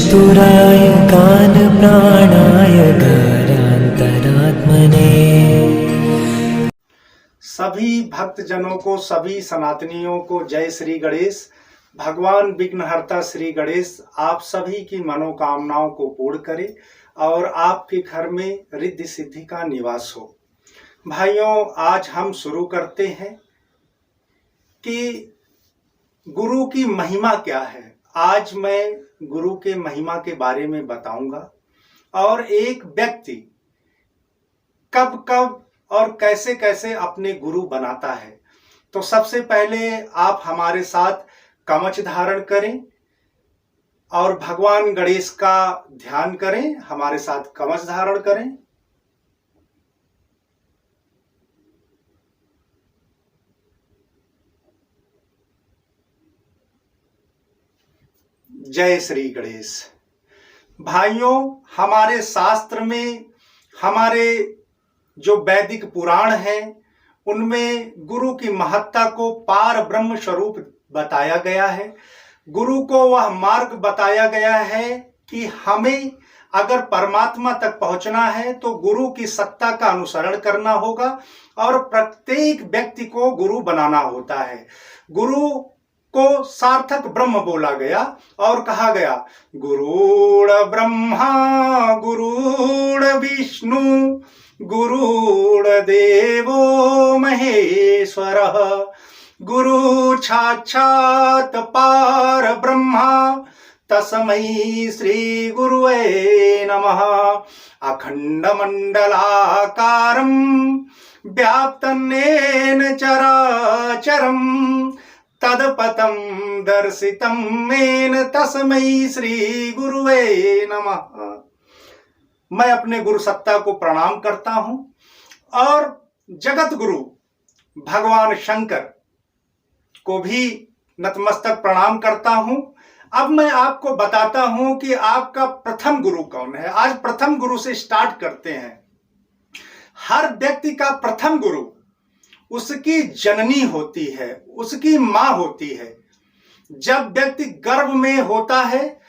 चतुराय गानप्राणाय गानान्तरात्मने। सभी भक्तजनों को, सभी सनातनियों को जय श्री गणेश। भगवान विघ्नहर्ता श्री गणेश आप सभी की मनोकामनाओं को पूर्ण करे और आपके घर में रिद्धि सिद्धि का निवास हो। भाइयों, आज हम शुरू करते हैं कि गुरु की महिमा क्या है। आज मैं गुरु के महिमा के बारे में बताऊंगा और एक व्यक्ति कब कब और कैसे कैसे अपने गुरु बनाता है। तो सबसे पहले आप हमारे साथ कवच धारण करें और भगवान गणेश का ध्यान करें। हमारे साथ कवच धारण करें। जय श्री गणेश। भाइयों, हमारे शास्त्र में, हमारे जो वैदिक पुराण हैं, उनमें गुरु की महत्ता को पार ब्रह्म स्वरूप बताया गया है। गुरु को वह मार्ग बताया गया है कि हमें अगर परमात्मा तक पहुंचना है तो गुरु की सत्ता का अनुसरण करना होगा और प्रत्येक व्यक्ति को गुरु बनाना होता है। गुरु को सार्थक ब्रह्म बोला गया और कहा गया गुरुर् ब्रह्मा गुरुर् विष्णु गुरुर्देवो महेश्वरः गुरु साक्षात् पार ब्रह्मा तस्मै श्री गुरुवे नमः। अखंड मंडलाकारं व्याप्तं येन चराचरं तदपतं दर्शितं येन तस्मै श्री गुरुवे नमः। मैं अपने गुरु सत्ता को प्रणाम करता हूं और जगत गुरु भगवान शंकर को भी नतमस्तक प्रणाम करता हूं। अब मैं आपको बताता हूं कि आपका प्रथम गुरु कौन है। आज प्रथम गुरु से स्टार्ट करते हैं। हर व्यक्ति का प्रथम गुरु उसकी जननी होती है, उसकी मां होती है। जब व्यक्ति गर्भ में होता है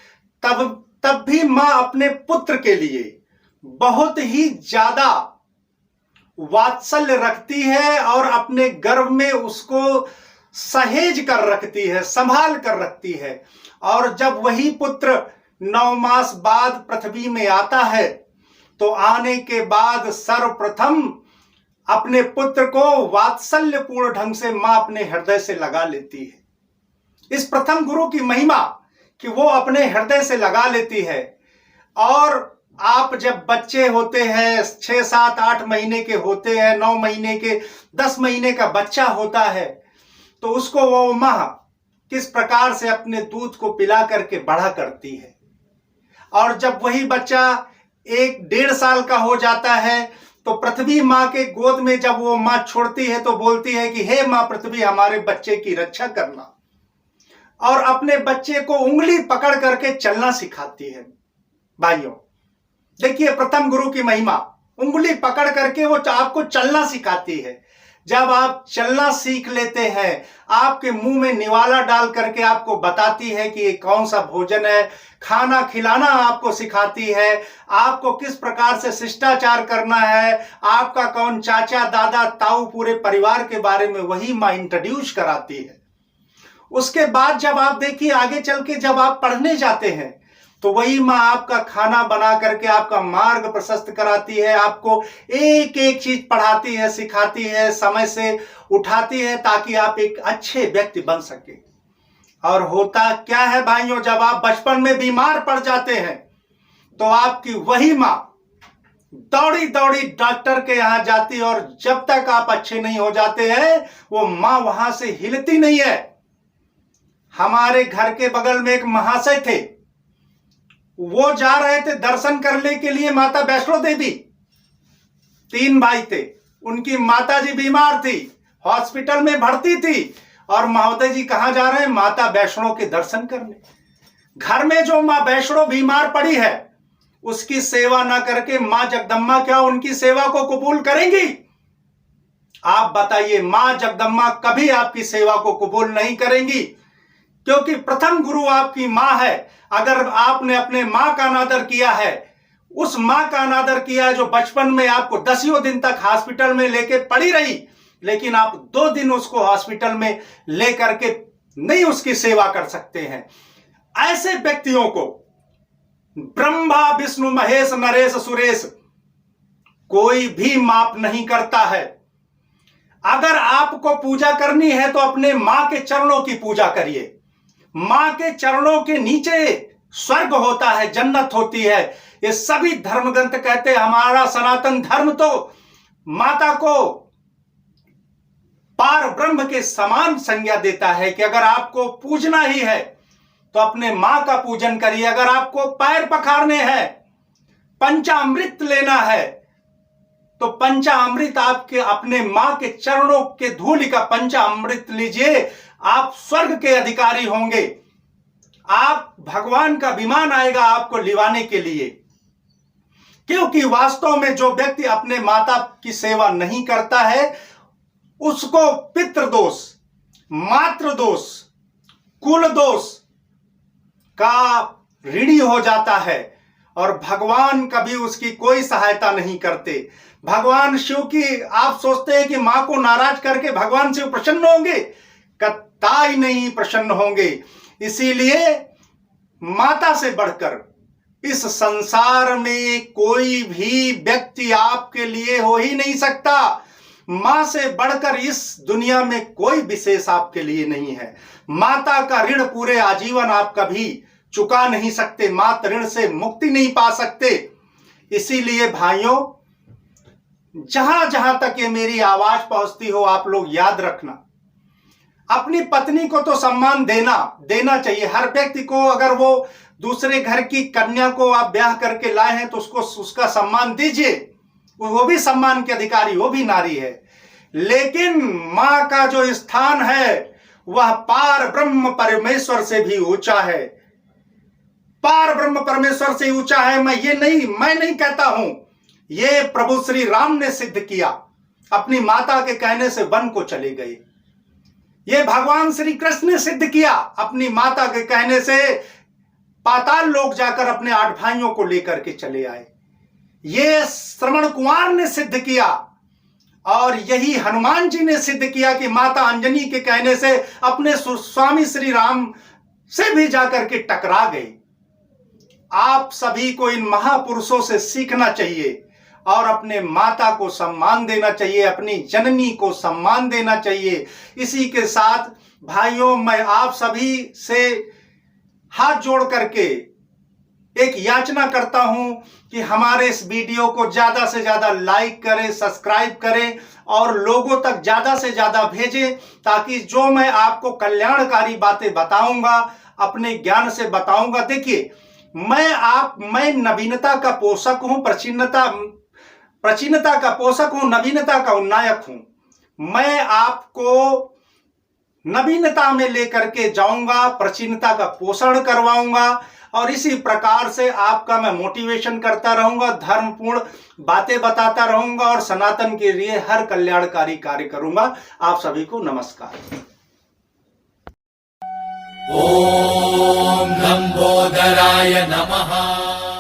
तब भी मां अपने पुत्र के लिए बहुत ही ज्यादा वात्सल्य रखती है और अपने गर्भ में उसको सहेज कर रखती है, संभाल कर रखती है। और जब वही पुत्र 9 मास बाद पृथ्वी में आता है तो आने के बाद सर्वप्रथम अपने पुत्र को वात्सल्य पूर्ण ढंग से मां अपने हृदय से लगा लेती है। इस प्रथम गुरु की महिमा कि वो अपने हृदय से लगा लेती है। और आप जब बच्चे होते हैं, 6, 7, 8 महीने के होते हैं, 9 महीने के, 10 महीने का बच्चा होता है, तो उसको वो मां किस प्रकार से अपने दूध को पिला करके बड़ा करती है। और जब वही बच्चा 1-1.5 साल का हो जाता है तो पृथ्वी मां के गोद में जब वो मां छोड़ती है तो बोलती है कि हे मां पृथ्वी, हमारे बच्चे की रक्षा करना। और अपने बच्चे को उंगली पकड़ करके चलना सिखाती है। भाइयों देखिए, प्रथम गुरु की महिमा, उंगली पकड़ करके वो आपको चलना सिखाती है। जब आप चलना सीख लेते हैं, आपके मुंह में निवाला डाल करके आपको बताती है कि ये कौन सा भोजन है, खाना खिलाना आपको सिखाती है, आपको किस प्रकार से शिष्टाचार करना है, आपका कौन चाचा, दादा, ताऊ, पूरे परिवार के बारे में वही मां इंट्रोड्यूस कराती है। उसके बाद जब आप देखिए आगे चल के जब आप पढ़ने जाते हैं तो वही मां आपका खाना बना करके आपका मार्ग प्रशस्त कराती है, आपको एक एक चीज पढ़ाती है, सिखाती है, समय से उठाती है ताकि आप एक अच्छे व्यक्ति बन सके। और होता क्या है भाइयों, जब आप बचपन में बीमार पड़ जाते हैं तो आपकी वही मां दौड़ी दौड़ी डॉक्टर के यहां जाती और जब तक आप अच्छे नहीं हो जाते हैं वो मां वहां से हिलती नहीं है। हमारे घर के बगल में एक महाशय थे, वो जा रहे थे दर्शन करने के लिए माता वैष्णो देवी। 3 भाई थे, उनकी माता जी बीमार थी, हॉस्पिटल में भर्ती थी और महोदय जी कहां जा रहे हैं? माता वैष्णो के दर्शन करने। घर में जो मां वैष्णो बीमार पड़ी है उसकी सेवा ना करके मां जगदम्बा क्या उनकी सेवा को कबूल करेंगी? आप बताइए, मां जगदम्बा कभी आपकी सेवा को कबूल नहीं करेंगी। क्योंकि प्रथम गुरु आपकी मां है। अगर आपने अपने मां का अनादर किया है, उस मां का अनादर किया है जो बचपन में आपको 10 दिन तक हॉस्पिटल में लेके पड़ी रही, लेकिन आप 2 दिन उसको हॉस्पिटल में लेकर के नहीं उसकी सेवा कर सकते हैं, ऐसे व्यक्तियों को ब्रह्मा विष्णु महेश नरेश सुरेश कोई भी माफ नहीं करता है। अगर आपको पूजा करनी है तो अपने मां के चरणों की पूजा करिए। मां के चरणों के नीचे स्वर्ग होता है, जन्नत होती है। ये सभी धर्म ग्रंथ कहते हैं। हमारा सनातन धर्म तो माता को पार ब्रह्म के समान संज्ञा देता है कि अगर आपको पूजना ही है तो अपने मां का पूजन करिए। अगर आपको पैर पखारने हैं, पंचामृत लेना है, तो पंचामृत आपके अपने मां के चरणों के धूलि का पंचामृत लीजिए। आप स्वर्ग के अधिकारी होंगे। आप भगवान का विमान आएगा आपको लिवाने के लिए। क्योंकि वास्तव में जो व्यक्ति अपने माता की सेवा नहीं करता है, उसको पितृदोष, मातृदोष, कुल दोष का ऋणी हो जाता है और भगवान कभी उसकी कोई सहायता नहीं करते। भगवान शिव की आप सोचते हैं कि मां को नाराज करके भगवान शिव प्रसन्न होंगे? कतई नहीं प्रसन्न होंगे। इसीलिए माता से बढ़कर इस संसार में कोई भी व्यक्ति आपके लिए हो ही नहीं सकता। मां से बढ़कर इस दुनिया में कोई विशेष आपके लिए नहीं है। माता का ऋण पूरे आजीवन आप कभी चुका नहीं सकते। माता ऋण से मुक्ति नहीं पा सकते। इसीलिए भाइयों, जहां जहां तक ये मेरी आवाज पहुंचती हो, आप लोग याद रखना, अपनी पत्नी को तो सम्मान देना चाहिए। हर व्यक्ति को, अगर वो दूसरे घर की कन्या को आप ब्याह करके लाए हैं तो उसको उसका सम्मान दीजिए। वो भी सम्मान के अधिकारी, वो भी नारी है। लेकिन मां का जो स्थान है वह पार ब्रह्म परमेश्वर से भी ऊंचा है। पार ब्रह्म परमेश्वर से ऊंचा है। मैं नहीं कहता हूं, ये प्रभु श्री राम ने सिद्ध किया। अपनी माता के कहने से वन को चले गए। ये भगवान श्री कृष्ण ने सिद्ध किया। अपनी माता के कहने से पाताल लोक जाकर अपने 8 भाइयों को लेकर के चले आए। ये श्रवण कुमार ने सिद्ध किया और यही हनुमान जी ने सिद्ध किया कि माता अंजनी के कहने से अपने स्वामी श्री राम से भी जाकर के टकरा गए। आप सभी को इन महापुरुषों से सीखना चाहिए और अपने माता को सम्मान देना चाहिए, अपनी जननी को सम्मान देना चाहिए। इसी के साथ भाइयों, मैं आप सभी से हाथ जोड़ करके एक याचना करता हूं कि हमारे इस वीडियो को ज्यादा से ज्यादा लाइक करें, सब्सक्राइब करें और लोगों तक ज्यादा से ज्यादा भेजें, ताकि जो मैं आपको कल्याणकारी बातें बताऊंगा, अपने ज्ञान से बताऊंगा। देखिए, मैं नवीनता का पोषक हूं, प्राचीनता का पोषक हूं, नवीनता का उन्नायक हूं। मैं आपको नवीनता में लेकर के जाऊंगा, प्राचीनता का पोषण करवाऊंगा और इसी प्रकार से आपका मैं मोटिवेशन करता रहूंगा, धर्मपूर्ण बातें बताता रहूंगा और सनातन के लिए हर कल्याणकारी कार्य करूंगा। आप सभी को नमस्कार। ओम लंबोदराय नमः।